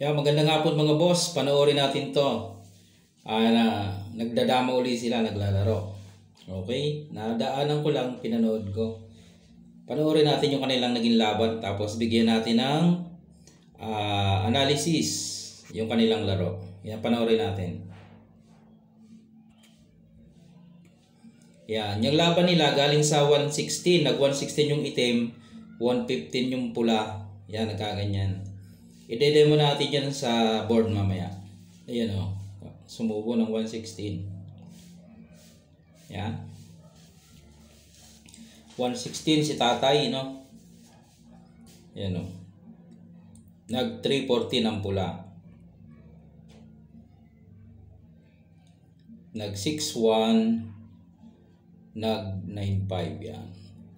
Magandang hapon mga boss. Panoorin natin to. Nagdadama uli sila, naglalaro. Okay? Nadaanan ko lang, pinanood ko. Panoorin natin yung kanilang naging laban. Tapos bigyan natin ng analysis yung kanilang laro. Panoorin natin. Yung laban nila galing sa 116. Nag 116 yung itim, 115 yung pula. Nagkaganyan. I-demo natin yan sa board mamaya. Ayan o. Sumubo ng 116. 116 si tatay, no? Ayan o. Nag 314 ang pula. Nag 61. Nag 95 yan.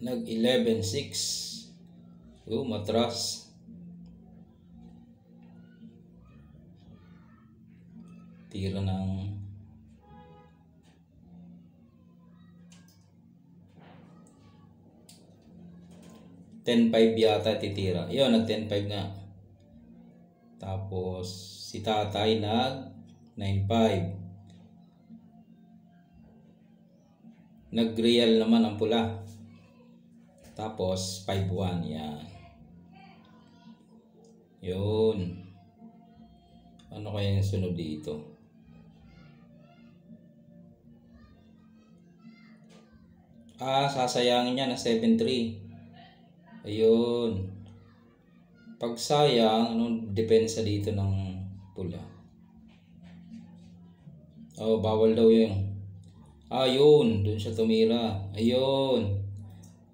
Nag 11.6. Matras. Tira ng 10.5 yata titira. Nag 10.5 nga. Tapos si tatay nag 9.5. Nag-real naman ang pula. Tapos 5.1 yan. Yun. Ano kaya yung sunod dito? Sasayangin niya na 7.3. Ayun. Pag sayang, anong depensa dito ng pula? Bawal daw yung. Yun. Doon siya tumira. Ayun.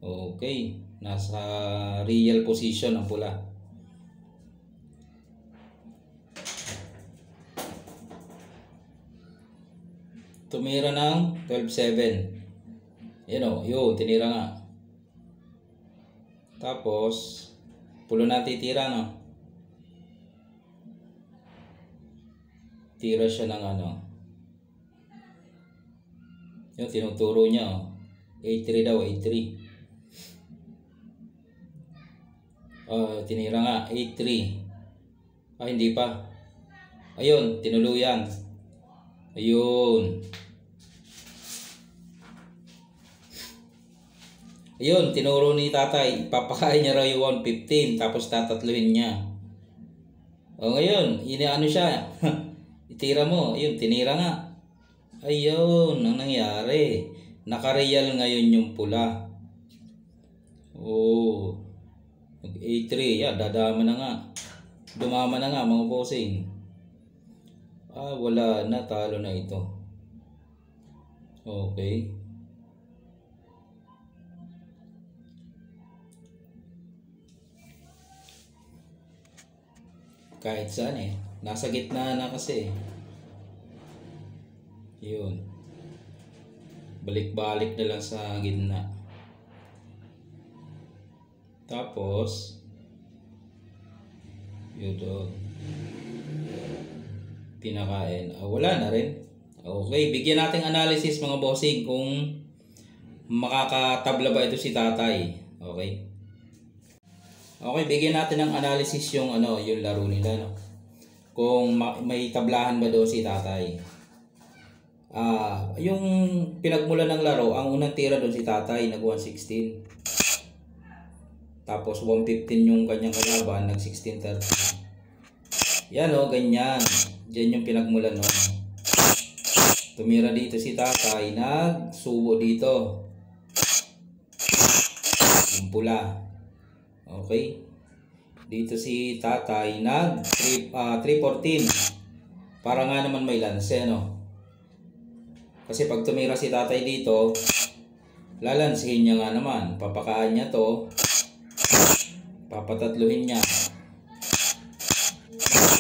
Okay. Nasa real position ang pula. Tumira ng 12.7. Yun, tinira nga. Tapos, pulo na titira, no? Tira siya ng Yung tinuturo niya, 8.3 daw, 8.3. Tinira nga, 8.3. Hindi pa. Ayun, tinuluyan. Ayun, tinuro ni tatay. Papakain niya raw yung 115. Tapos tatatluhin niya. Ngayon, inaano siya. Itira mo. Ayun, tinira nga. Ayun, ang nangyari. Nakareal ngayon yung pula. 8.3. Dadama na nga. Dumama na nga mga bossing. Wala na. Talo na ito. Okay. Kahit saan nasa gitna na kasi. Yun. Balik-balik na lang sa gitna. Tapos yun doon. Pinakain. Wala na rin. Okay, bigyan natin analysis mga bossing kung makakatabla ba ito si tatay. Okay. Okay, bigyan natin ng analysis yung yung laro nila, no. Kung may tablahan ba doon si tatay. Yung pinagmula ng laro, ang unang tira doon si tatay nag 116. Tapos 115 yung kanyang kalaban, nag 16.30. Ganyan. Diyan yung pinagmula noon. Tumira dito si tatay, nagsubo dito. Yung pula. Okay. Dito si tatay nag 314. Para nga naman may lanse, no? Kasi pag tumira si tatay dito, lalansihin niya nga naman. Papakaan niya to. Papatatluhin niya.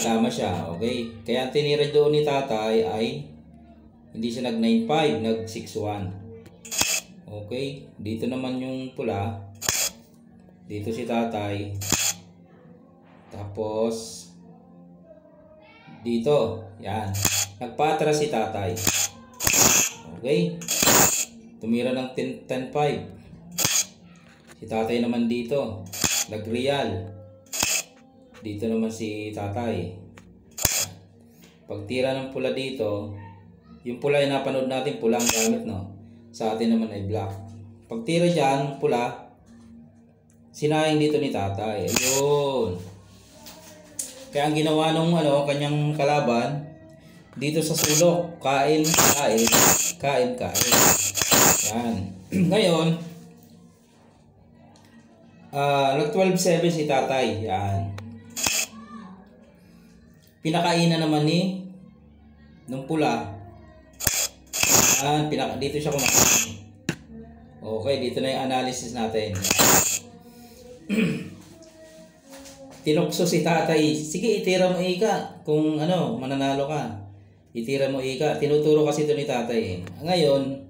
Tama siya, okay? Kaya ang tinira doon ni tatay ay hindi siya nag 9.5, nag 6.1. Okay? Dito naman yung pula. Dito si tatay. Tapos dito, nagpatras si tatay. Okay? Tumira ng 10.5. Si tatay naman dito, nag-real. Dito naman si tatay. Pagtira ng pula dito, yung pula yung napanood natin, pula ang gamit, no? Sa atin naman ay black. Pagtira dyan, pula, sinayang dito ni tatay. Ayun. Kaya ang ginawa nung kanyang kalaban, dito sa sulok, kain, kain, kain, kain. Yan. Ngayon, nag 12-7 si tatay. Yan. Pinakainan naman ni nung pula. Yan, dito siya kumakain. Okay, dito na yung analysis natin. Tinukso si tatay. Sige, itira mo ika. Kung mananalo ka. Itira mo ika. Tinuturo kasi ito ni tatay. Ngayon,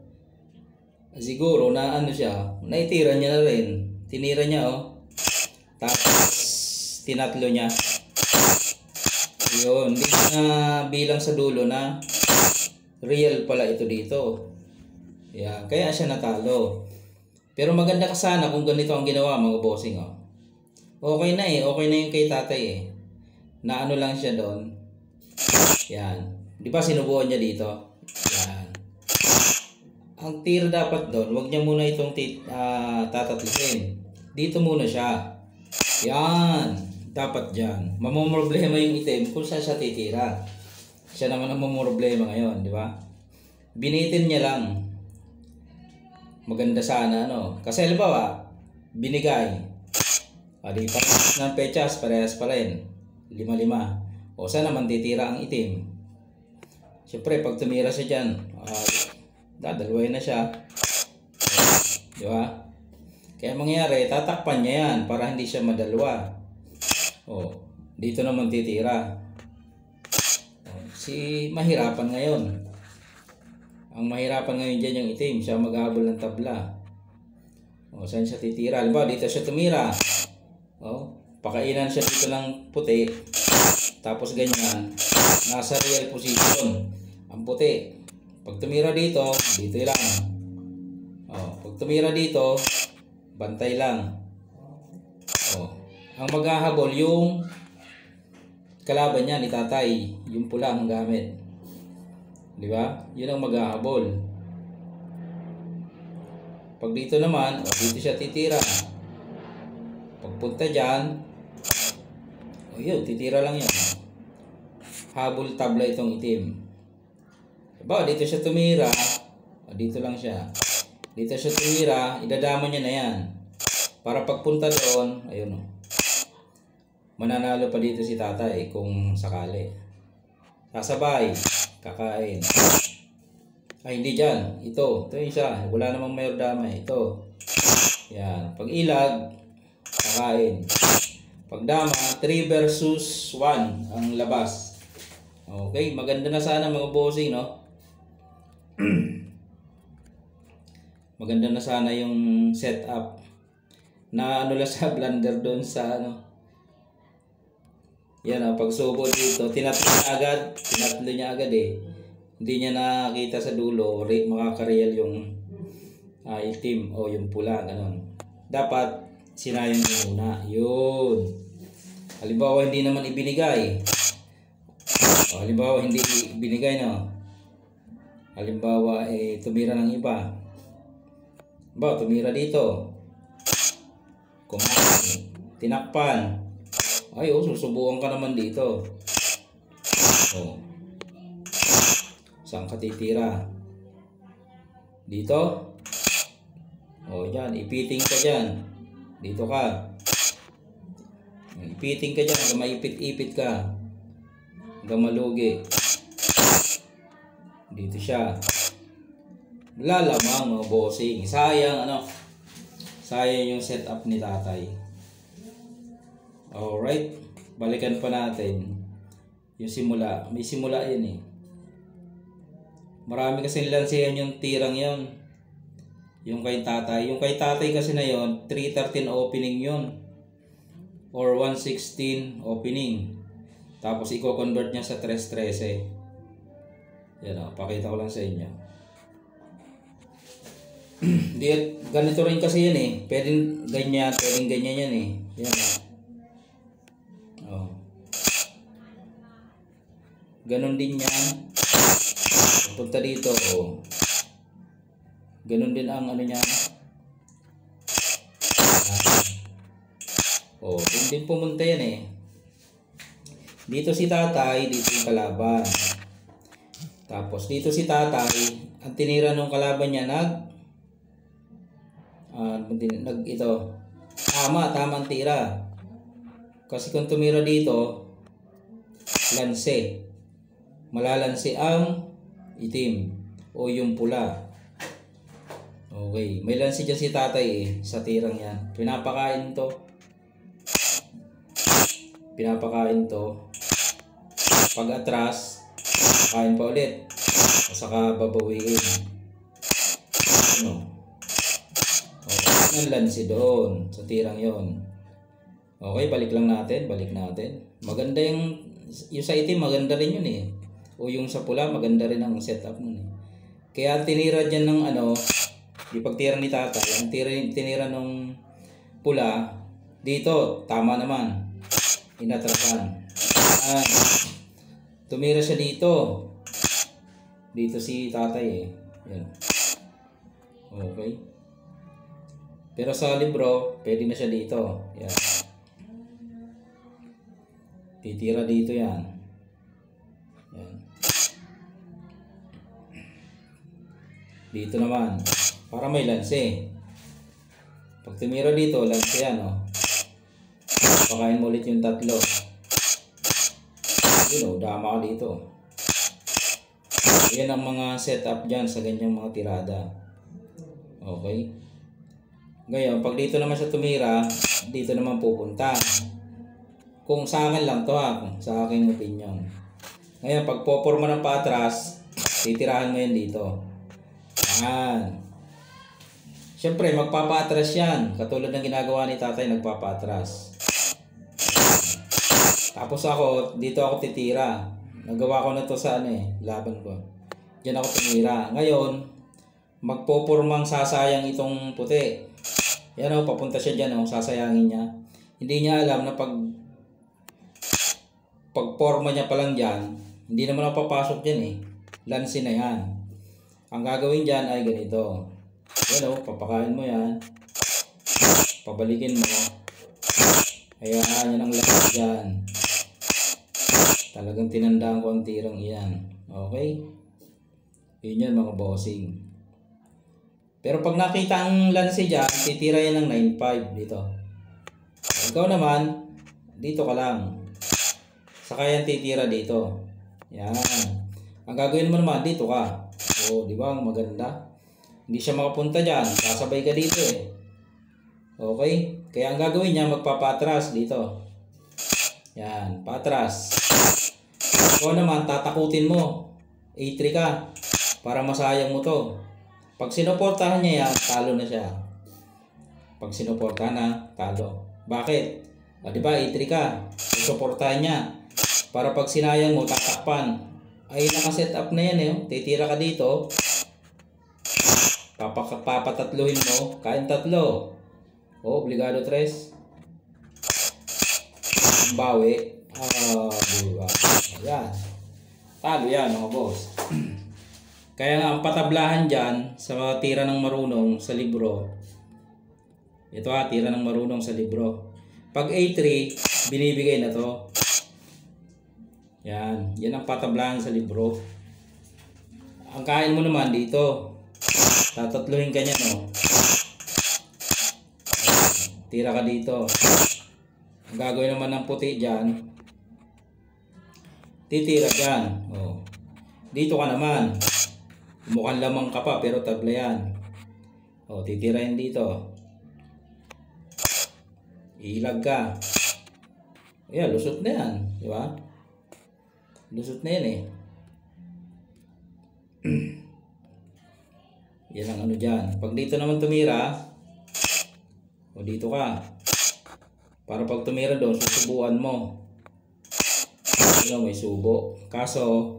siguro na siya, naitira niya na rin. Tinira niya, tapos tinatlo niya. Yun, hindi na bilang sa dulo na real pala ito dito. Yeah, kaya siya natalo. Pero maganda ka sana kung ganito ang ginawa, mga bossing. Okay na okay na yung kay tatay na lang siya doon. Yan. Di ba sinubuan niya dito? Yan. Ang tira dapat doon, wag niya muna itong tatatlusin. Dito muna siya. Yan. Dapat dyan. Mamumroblema yung itim kung saan siya titira. Siya naman ang mamumroblema ngayon, di ba? Binitin niya lang. Maganda sana, Kasi halimbawa, binigay. Di parehas ng pechas, parehas pa rin. 5-5. O saan naman titira ang itim? Siyempre, pag tumira siya dyan, dadalawin na siya. Di ba? Kaya mangyari, tatakpan niya yan para hindi siya madalwa. Dito naman titira. Si mahirapan ngayon. Ang mahirapan ngayon dyan yung itim. Siya maghahabol ng tabla. Saan siya titira? Halimbawa, dito siya tumira. Pakainan siya dito ng puti. Tapos ganyan. Nasa real position. Ang puti. Pag tumira dito, dito lang. Pag tumira dito, bantay lang. Ang maghahabol yung kalaban niya ni tatay, yung pula ang gamit. Di ba? Yun ang maghahabol. Pag dito naman, dito siya titira. Pagpunta dyan, yun, titira lang yan. Habol tabla itong itim. Diba? Dito siya tumira, dito lang siya. Dito siya tumira, idadama niya na yan. Para pagpunta doon, ayun mananalo pa dito si tatay kung sakali. Sasabay, kakain. Ay, hindi dyan. Ito yung siya. Wala namang mayor damay. Ito. Yan. Pag ilag, kakain. Pag dama, 3 versus 1 ang labas. Okay, maganda na sana mga bossing, Maganda na sana yung setup. Na lang sa blender doon sa Yan pag subo dito, tinatlo niya agad Hindi niya nakita sa dulo, makakareal yung itim o yung pula, ganon. Dapat sinayang niya muna. Yun. Halimbawa hindi naman ibinigay. Halimbawa hindi ibinigay Halimbawa tumira ng iba. Tumira dito. Kumain. Tinakpan. Ay, susubukan ka naman dito. Saan ka titira? Dito? Yan. Ipiting ka dyan. Dito ka. Ipiting ka dyan. Hanggang maipit-ipit ka. Hanggang malugi. Dito siya. Lalamang, mga bossing. Sayang, sayang yung setup ni tatay. Alright, balikan pa natin yung simula. May simula yan Marami kasi lansihan yung tirang yon. Yung kay tatay. Yung kay tatay kasi na yon, 313 opening yon. Or 116 opening. Tapos i-convert niya sa 313. Yan pakita ko lang sa inyo. Ganito rin kasi yan Pwedeng ganyan yan Yan Ganon din yan. Punta dito, oh. Ganon din ang ano niya. Oh, din pumunta yan eh. Dito si tatay, dito yung kalaban. Tapos dito si tatay, ang tinira nung kalaban niya ito. Tama ang tira. Kasi kung tumira dito, lanse. Malalanse ang itim o yung pula. Okay, may lanse dyan si tatay eh, sa tirang yan. Pinapakain to. Pag atras, kain pa ulit. Saka babawiin. Ano? Okay, ang lanse doon sa tirang yon. Okay, balik natin. Maganda yung sa itim, maganda rin yun eh. O yung sa pula, maganda rin ang setup nun eh. Kaya tinira dyan ng di pagtira ni tatay, ang tinira ng pula, dito, tama naman. Inatrasan. Tumira siya dito. Dito si tatay eh. Yan. Okay. Pero sa libro, pwede na siya dito. Yan. Titira dito yan. Yan. Dito naman. Para may lanse. Pag tumira dito, lanse yan oh. Pakain mo ulit yung tatlo. Yun o, dama ka dito. Yan ang mga setup dyan sa ganyang mga tirada. Okay. Ngayon, pag dito naman siya tumira, dito naman pupunta. Kung sa akin lang to ha, sa aking opinion. Ngayon, pag poporma ng patras, titirahan mo yan dito. Yan. Siyempre, magpapatras yan. Katulad ng ginagawa ni tatay, nagpapatras. Tapos ako, dito ako titira. Nagawa ko na to sa laban ko. Diyan ako tumira. Ngayon, magpopurmang sasayang itong puti. Yan o, papunta siya dyan o, sasayangin niya. Hindi niya alam na pagporma niya pa lang dyan, hindi naman ako papasok dyan eh. Lansi na yan. Ang gagawin dyan ay ganito. Yan o, papakain mo yan. Pabalikin mo. Ayan, yan ang lansi dyan. Talagang tinandaan ko ang tirang iyan. Okay? Yun yan mga bossing. Pero pag nakita ang lansi dyan, titira yan ng 9.5 dito. Ikaw naman, dito ka lang. Saka yan titira dito. Yan. Ang gagawin mo naman, dito ka. O, di ba? Maganda. Hindi siya makapunta dyan. Sasabay ka dito eh. Okay? Kaya ang gagawin niya, magpapatras dito. Yan. Patras. Ikaw naman, tatakutin mo. A3 ka. Para masayang mo to. Pag sinuportahan niya yan, talo na siya. Pag sinuportahan na, talo. Bakit? O, diba, A3 ka. Suportahan niya. Para pag sinayang mo, tatakpan. Ay, nakaset up na yan eh. Titira ka dito. Papatatluhin mo. Kain tatlo. O, obligado 3. Bawi. Diba? Ayan. Talo yan mga boss. Kaya nga ang patablahan dyan sa mga tira ng marunong sa libro. Ito tira ng marunong sa libro. Pag A3, binibigay na to. Yan. Yan ang patablahan sa libro. Ang kain mo naman dito. Tatatluhin ka niya no. Tira ka dito. Ang gagawin naman ng puti dyan, titira dyan. Oh. Dito ka naman. Mukhang lamang ka pa pero tabla yan. O, titirahin dito. Ilag ka. Ayan, lusot na yan. Di ba? Lusot na yan eh. Yan ang ano dyan. Pag dito naman tumira, o dito ka. Para pag tumira doon, susubuan mo. May subo. Kaso,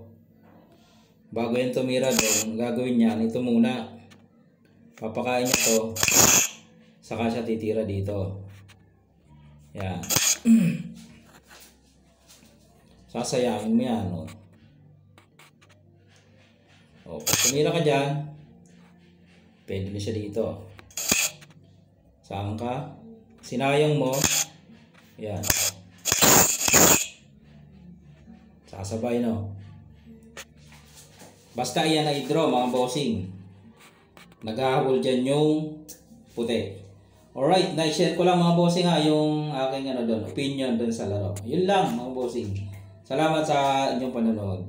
bago yan tumira doon, gagawin niya, ito muna. Papakain niya to. Saka siya titira dito. Yan. Sasayangin mo yan. No? tumira ka dyan, pwede na siya dito. Saan ka? Sinayang mo. Yan. Sasabay, no? Basta iyan ay draw, mga bossing. Naghahabol dyan yung puti. Alright, na-share ko lang mga bossing ha, yung aking opinion dun sa laro. Yun lang mga bossing. Salamat sa inyong panonood.